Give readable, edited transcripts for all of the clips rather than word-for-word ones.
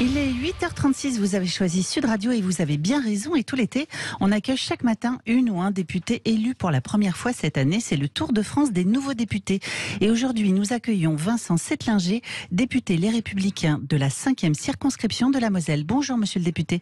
Il est 8h36, vous avez choisi Sud Radio et vous avez bien raison. Et tout l'été, on accueille chaque matin une ou un député élu pour la première fois cette année. C'est le Tour de France des nouveaux députés. Et aujourd'hui, nous accueillons Vincent Settlinger, député Les Républicains de la 5e circonscription de la Moselle. Bonjour monsieur le député.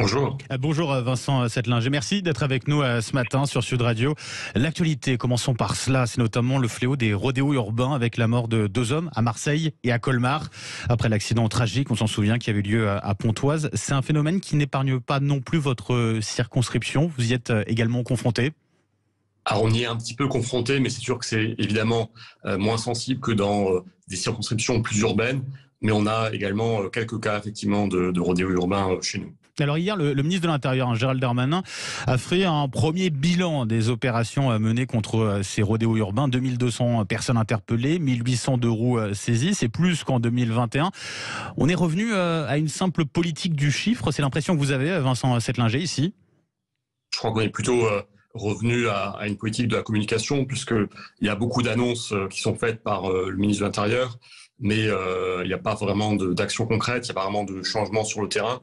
Bonjour. Bonjour Vincent Settlinger, merci d'être avec nous ce matin sur Sud Radio. L'actualité, commençons par cela, c'est notamment le fléau des rodéos urbains avec la mort de 2 hommes à Marseille et à Colmar. Après l'accident tragique, on s'en souvient, qui avait eu lieu à Pontoise. C'est un phénomène qui n'épargne pas non plus votre circonscription. Vous y êtes également confronté? Alors on y est un petit peu confronté, mais c'est sûr que c'est évidemment moins sensible que dans des circonscriptions plus urbaines. Mais on a également quelques cas effectivement de rodéos urbains chez nous. Alors hier, le ministre de l'Intérieur, Gérald Darmanin, a fait un premier bilan des opérations menées contre ces rodéos urbains. 2200 personnes interpellées, 1800 roues saisies, c'est plus qu'en 2021. On est revenu à une simple politique du chiffre, c'est l'impression que vous avez, Vincent Settlinger, ici? Je crois qu'on est plutôt revenu à une politique de la communication, puisqu'il y a beaucoup d'annonces qui sont faites par le ministre de l'Intérieur, mais il n'y a pas vraiment d'action concrète, il n'y a pas vraiment de changement sur le terrain,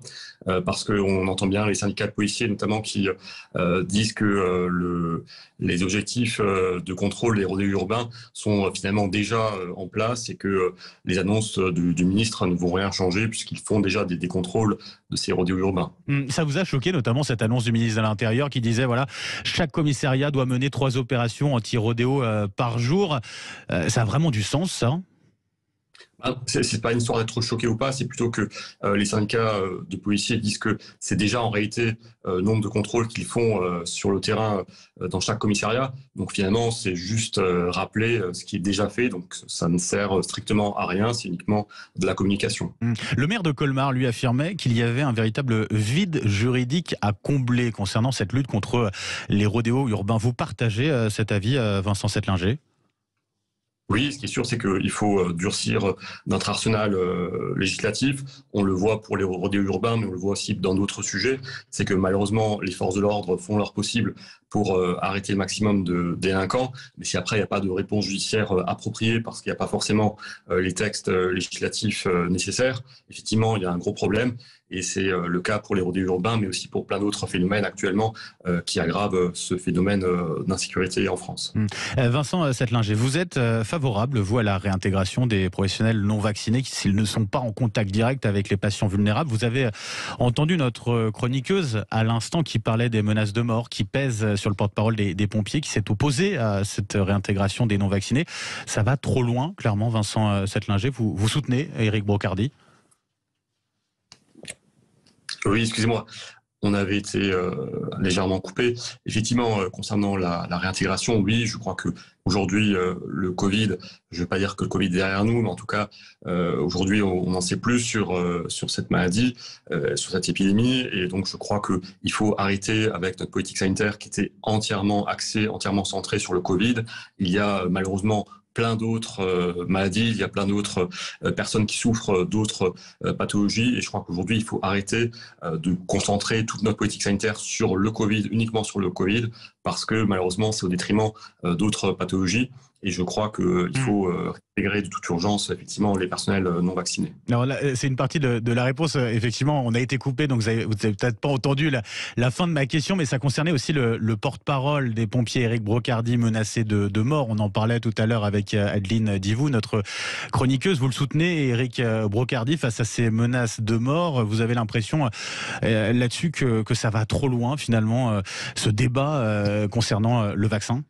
parce qu'on entend bien les syndicats de policiers notamment qui disent que les objectifs de contrôle des rodéos urbains sont finalement déjà en place et que les annonces du ministre ne vont rien changer puisqu'ils font déjà des contrôles de ces rodéos urbains. Ça vous a choqué notamment cette annonce du ministre de l'Intérieur qui disait voilà, chaque commissariat doit mener 3 opérations anti-rodéo par jour. Ça a vraiment du sens, ça? C'est pas une histoire d'être choqué ou pas, c'est plutôt que les syndicats de policiers disent que c'est déjà en réalité le nombre de contrôles qu'ils font sur le terrain dans chaque commissariat. Donc finalement, c'est juste rappeler ce qui est déjà fait. Donc ça ne sert strictement à rien, c'est uniquement de la communication. Le maire de Colmar, lui, affirmait qu'il y avait un véritable vide juridique à combler concernant cette lutte contre les rodéos urbains. Vous partagez cet avis, Vincent Settlinger? Oui, ce qui est sûr, c'est qu'il faut durcir notre arsenal législatif. On le voit pour les rodéos urbains, mais on le voit aussi dans d'autres sujets. C'est que malheureusement, les forces de l'ordre font leur possible pour arrêter le maximum de délinquants. Mais si après, il n'y a pas de réponse judiciaire appropriée, parce qu'il n'y a pas forcément les textes législatifs nécessaires, effectivement, il y a un gros problème. Et c'est le cas pour les rodéos urbains, mais aussi pour plein d'autres phénomènes actuellement qui aggravent ce phénomène d'insécurité en France. Vincent Settlinger, vous êtes favorable, vous, à la réintégration des professionnels non vaccinés s'ils ne sont pas en contact direct avec les patients vulnérables? Vous avez entendu notre chroniqueuse à l'instant qui parlait des menaces de mort qui pèsent sur le porte-parole des pompiers, qui s'est opposé à cette réintégration des non vaccinés. Ça va trop loin, clairement, Vincent Settlinger. Vous soutenez Éric Brocardi? Oui, excusez-moi. On avait été légèrement coupé. Effectivement, concernant la réintégration, oui, je crois que aujourd'hui le Covid, je ne vais pas dire que le Covid est derrière nous, mais en tout cas, aujourd'hui, on en sait plus sur cette maladie, sur cette épidémie. Et donc, je crois qu'il faut arrêter avec notre politique sanitaire qui était entièrement axée, entièrement centrée sur le Covid. Il y a malheureusement plein d'autres maladies, il y a plein d'autres personnes qui souffrent d'autres pathologies, et je crois qu'aujourd'hui, il faut arrêter de concentrer toute notre politique sanitaire sur le Covid, uniquement sur le Covid, parce que malheureusement, c'est au détriment d'autres pathologies. Et je crois qu'il faut intégrer de toute urgence, effectivement, les personnels non vaccinés. Alors là, c'est une partie de la réponse. Effectivement, on a été coupé, donc vous avez peut-être pas entendu la fin de ma question, mais ça concernait aussi le porte-parole des pompiers, Éric Brocardi, menacé de mort. On en parlait tout à l'heure avec Adeline Divou, notre chroniqueuse. Vous le soutenez, Éric Brocardi, face à ces menaces de mort? Vous avez l'impression là-dessus que ça va trop loin, finalement, ce débat concernant le vaccin?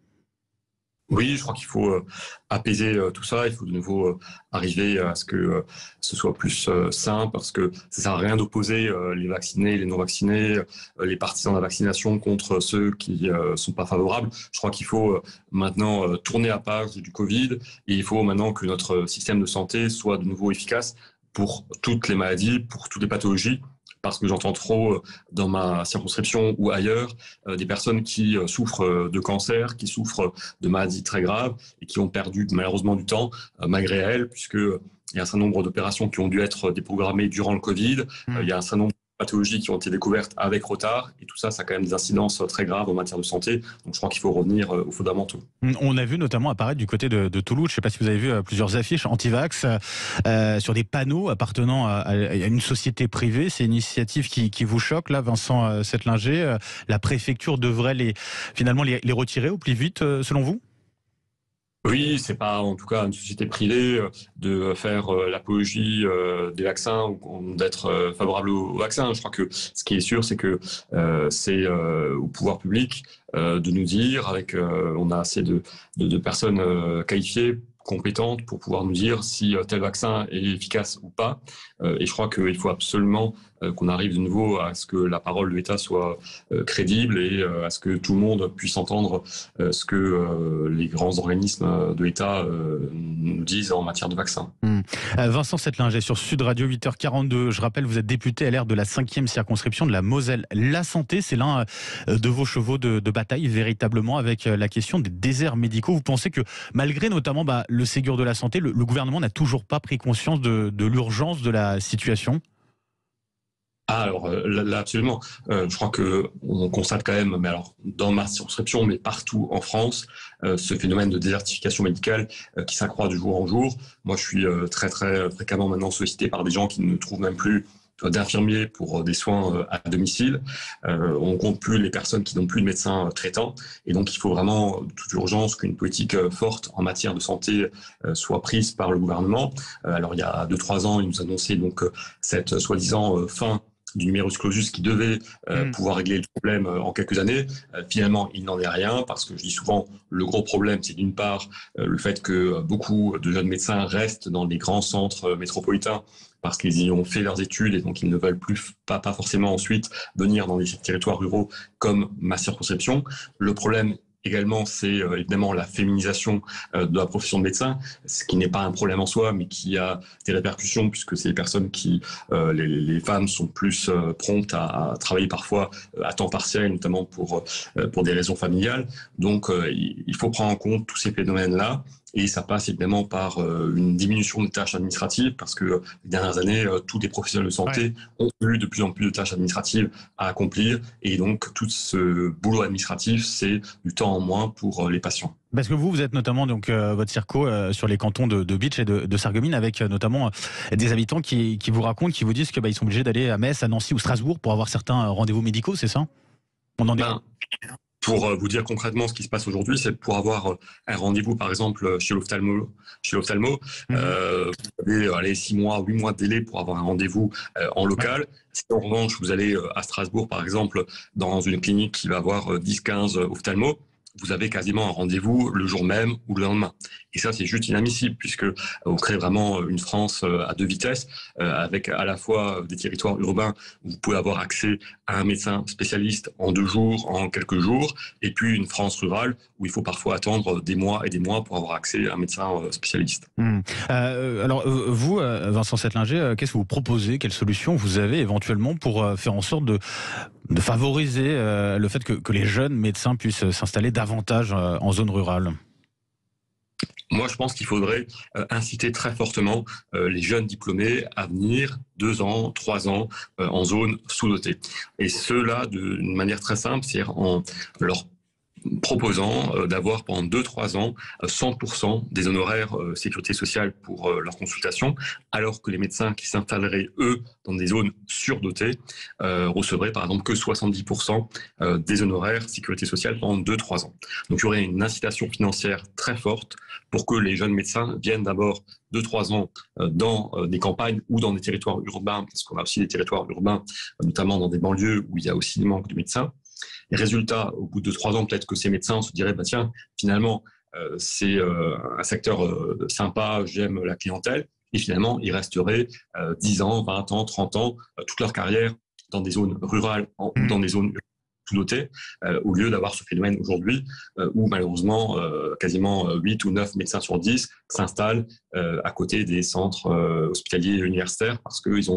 Oui, je crois qu'il faut apaiser tout ça. Il faut de nouveau arriver à ce que ce soit plus sain, parce que ça sert à rien d'opposer les vaccinés, les non vaccinés, les partisans de la vaccination contre ceux qui sont pas favorables. Je crois qu'il faut maintenant tourner la page du Covid, et il faut maintenant que notre système de santé soit de nouveau efficace pour toutes les maladies, pour toutes les pathologies. Parce que j'entends trop dans ma circonscription ou ailleurs des personnes qui souffrent de cancer, qui souffrent de maladies très graves et qui ont perdu malheureusement du temps malgré elles, puisque il y a un certain nombre d'opérations qui ont dû être déprogrammées durant le Covid. Il y a un certain nombre pathologies qui ont été découvertes avec retard, et tout ça, ça a quand même des incidences très graves en matière de santé. Donc je crois qu'il faut revenir aux fondamentaux. On a vu notamment apparaître du côté de Toulouse, je ne sais pas si vous avez vu plusieurs affiches anti-vax sur des panneaux appartenant à une société privée. C'est une initiative qui vous choque, là, Vincent Settlinger. La préfecture devrait finalement les retirer au plus vite, selon vous ? Oui, c'est pas en tout cas une société privée de faire l'apologie des vaccins ou d'être favorable aux vaccins. Je crois que ce qui est sûr, c'est que c'est au pouvoir public de nous dire, on a assez de personnes qualifiées, compétentes pour pouvoir nous dire si tel vaccin est efficace ou pas. Et je crois qu'il faut absolument qu'on arrive de nouveau à ce que la parole de l'État soit crédible et à ce que tout le monde puisse entendre ce que les grands organismes de l'État nous disent en matière de vaccins. Vincent Settlinger sur Sud Radio, 8h42. Je rappelle, vous êtes député LR de la 5e circonscription de la Moselle. La santé, c'est l'un de vos chevaux de bataille, véritablement, avec la question des déserts médicaux. Vous pensez que malgré notamment le Ségur de la santé, le gouvernement n'a toujours pas pris conscience de l'urgence de la situation ? Alors là, absolument. Je crois que on constate quand même, mais alors dans ma circonscription, mais partout en France, ce phénomène de désertification médicale qui s'accroît de jour en jour. Moi, je suis très très fréquemment maintenant sollicité par des gens qui ne trouvent même plus d'infirmiers pour des soins à domicile. On compte plus les personnes qui n'ont plus de médecins traitants, et donc il faut vraiment de toute urgence qu'une politique forte en matière de santé soit prise par le gouvernement. Alors il y a 2-3 ans, il nous annonçait donc cette soi-disant fin du numerus clausus qui devait pouvoir régler le problème en quelques années. Finalement, il n'en est rien, parce que je dis souvent, le gros problème, c'est d'une part le fait que beaucoup de jeunes médecins restent dans les grands centres métropolitains parce qu'ils y ont fait leurs études et donc ils ne veulent pas forcément ensuite venir dans des territoires ruraux comme ma circonscription. Le problème également, c'est évidemment la féminisation de la profession de médecin, ce qui n'est pas un problème en soi, mais qui a des répercussions, puisque c'est les personnes qui, les femmes sont plus promptes à travailler parfois à temps partiel, notamment pour des raisons familiales. Donc, il faut prendre en compte tous ces phénomènes-là. Et ça passe évidemment par une diminution des tâches administratives, parce que les dernières années, tous les professionnels de santé ont eu de plus en plus de tâches administratives à accomplir. Et donc, tout ce boulot administratif, c'est du temps en moins pour les patients. Parce que vous êtes notamment, donc, votre circo sur les cantons de Bitche et de Sarreguemines, avec notamment des habitants qui vous racontent, qui vous disent que ils sont obligés d'aller à Metz, à Nancy ou Strasbourg pour avoir certains rendez-vous médicaux, c'est ça ? On en est... Pour vous dire concrètement ce qui se passe aujourd'hui, c'est pour avoir un rendez-vous, par exemple, chez l'ophtalmo, vous avez 6 mois, 8 mois de délai pour avoir un rendez-vous en local. Si en revanche, vous allez à Strasbourg, par exemple, dans une clinique qui va avoir 10-15 ophtalmos, vous avez quasiment un rendez-vous le jour même ou le lendemain. Et ça, c'est juste inadmissible, puisque on crée vraiment une France à 2 vitesses, avec à la fois des territoires urbains où vous pouvez avoir accès à un médecin spécialiste en 2 jours, en quelques jours, et puis une France rurale où il faut parfois attendre des mois et des mois pour avoir accès à un médecin spécialiste. Alors, vous, Vincent Settlinger, qu'est-ce que vous proposez? Quelle solution vous avez éventuellement pour faire en sorte de favoriser le fait que les jeunes médecins puissent s'installer davantage en zone rurale? Moi, je pense qu'il faudrait inciter très fortement les jeunes diplômés à venir 2 ans, 3 ans en zone sous-dotée. Et cela d'une manière très simple, c'est-à-dire en leur proposant d'avoir pendant 2-3 ans 100% des honoraires sécurité sociale pour leur consultation, alors que les médecins qui s'installeraient, eux, dans des zones surdotées, recevraient par exemple que 70% des honoraires sécurité sociale pendant 2-3 ans. Donc il y aurait une incitation financière très forte pour que les jeunes médecins viennent d'abord 2-3 ans dans des campagnes ou dans des territoires urbains, parce qu'on a aussi des territoires urbains, notamment dans des banlieues où il y a aussi des manques de médecins. Et résultat, au bout de 3 ans, peut-être que ces médecins se diraient, tiens, finalement, c'est un secteur sympa, j'aime la clientèle. Et finalement, ils resteraient 10 ans, 20 ans, 30 ans, toute leur carrière dans des zones rurales ou dans des zones urbaines. tout doté, au lieu d'avoir ce phénomène aujourd'hui où malheureusement quasiment 8 ou 9 médecins sur 10 s'installent à côté des centres hospitaliers et universitaires parce qu'ils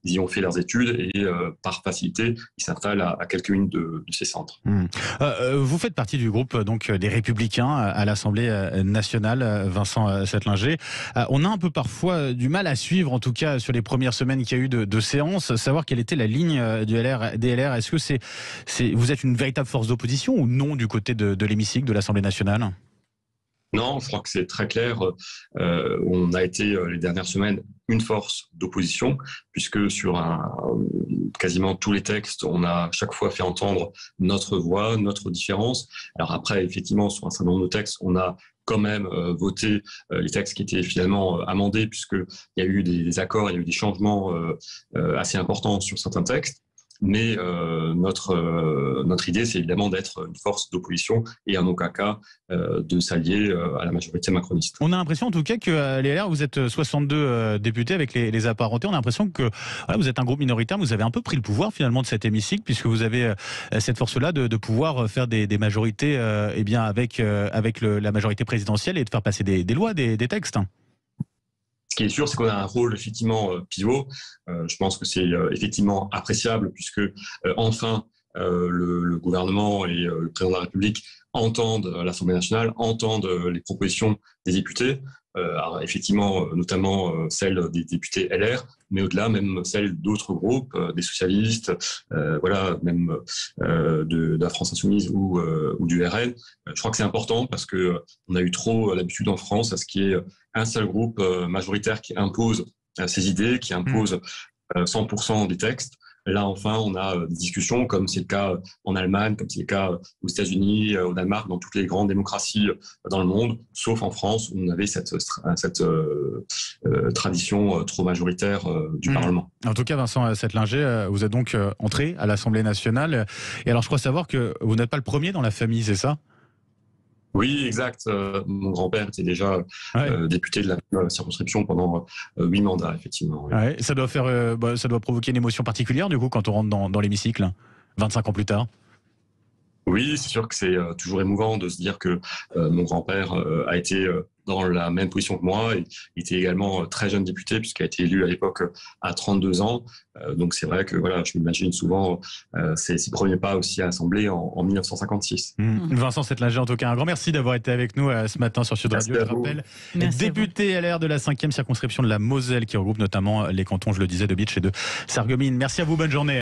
y ont fait leurs études et par facilité, ils s'installent à quelques-unes de ces centres. Vous faites partie du groupe donc des Républicains à l'Assemblée nationale, Vincent Settlinger. On a un peu parfois du mal à suivre, en tout cas sur les premières semaines qu'il y a eu de séance, savoir quelle était la ligne des LR. Est-ce que vous êtes une véritable force d'opposition ou non du côté de l'hémicycle de l'Assemblée nationale ? Non, je crois que c'est très clair. On a été les dernières semaines une force d'opposition, puisque sur quasiment tous les textes, on a chaque fois fait entendre notre voix, notre différence. Alors après, effectivement, sur un certain nombre de textes, on a quand même voté les textes qui étaient finalement amendés, puisqu'il y a eu des accords, il y a eu des changements assez importants sur certains textes. Mais notre idée, c'est évidemment d'être une force d'opposition et en aucun cas de s'allier à la majorité macroniste. On a l'impression en tout cas que les LR, vous êtes 62 députés avec les apparentés. On a l'impression que vous êtes un groupe minoritaire, vous avez un peu pris le pouvoir finalement de cet hémicycle, puisque vous avez cette force-là de pouvoir faire des majorités avec la majorité présidentielle et de faire passer des lois, des textes. Ce qui est sûr, c'est qu'on a un rôle effectivement pivot. Je pense que c'est effectivement appréciable puisque enfin le gouvernement et le président de la République entendent l'Assemblée nationale, entendent les propositions des députés. Alors effectivement, notamment celles des députés LR, mais au-delà, même celles d'autres groupes, des socialistes, même de la France Insoumise ou du RN. Je crois que c'est important parce que on a eu trop l'habitude en France à ce qu'il y ait un seul groupe majoritaire qui impose ses idées, qui impose 100% des textes. Là, enfin, on a des discussions, comme c'est le cas en Allemagne, comme c'est le cas aux États-Unis, au Danemark, dans toutes les grandes démocraties dans le monde, sauf en France, où on avait cette tradition trop majoritaire du Parlement. En tout cas, Vincent Settlinger, vous êtes donc entré à l'Assemblée nationale. Et alors, je crois savoir que vous n'êtes pas le premier dans la famille, c'est ça ? Oui, exact. Mon grand-père était déjà député de la circonscription pendant 8 mandats, effectivement. Oui. Ouais, ça doit provoquer une émotion particulière, du coup, quand on rentre dans l'hémicycle, 25 ans plus tard. Oui, c'est sûr que c'est toujours émouvant de se dire que mon grand-père a été dans la même position que moi. Il était également très jeune député puisqu'il a été élu à l'époque à 32 ans. Donc c'est vrai que voilà, je m'imagine souvent ses premiers pas aussi à l'Assemblée en 1956. Vincent Settlinger, en tout cas, un grand merci d'avoir été avec nous ce matin sur Sud Radio. Je rappelle, député LR de la 5e circonscription de la Moselle qui regroupe notamment les cantons, je le disais, de Bitche et de Sarreguemines. Merci à vous, bonne journée.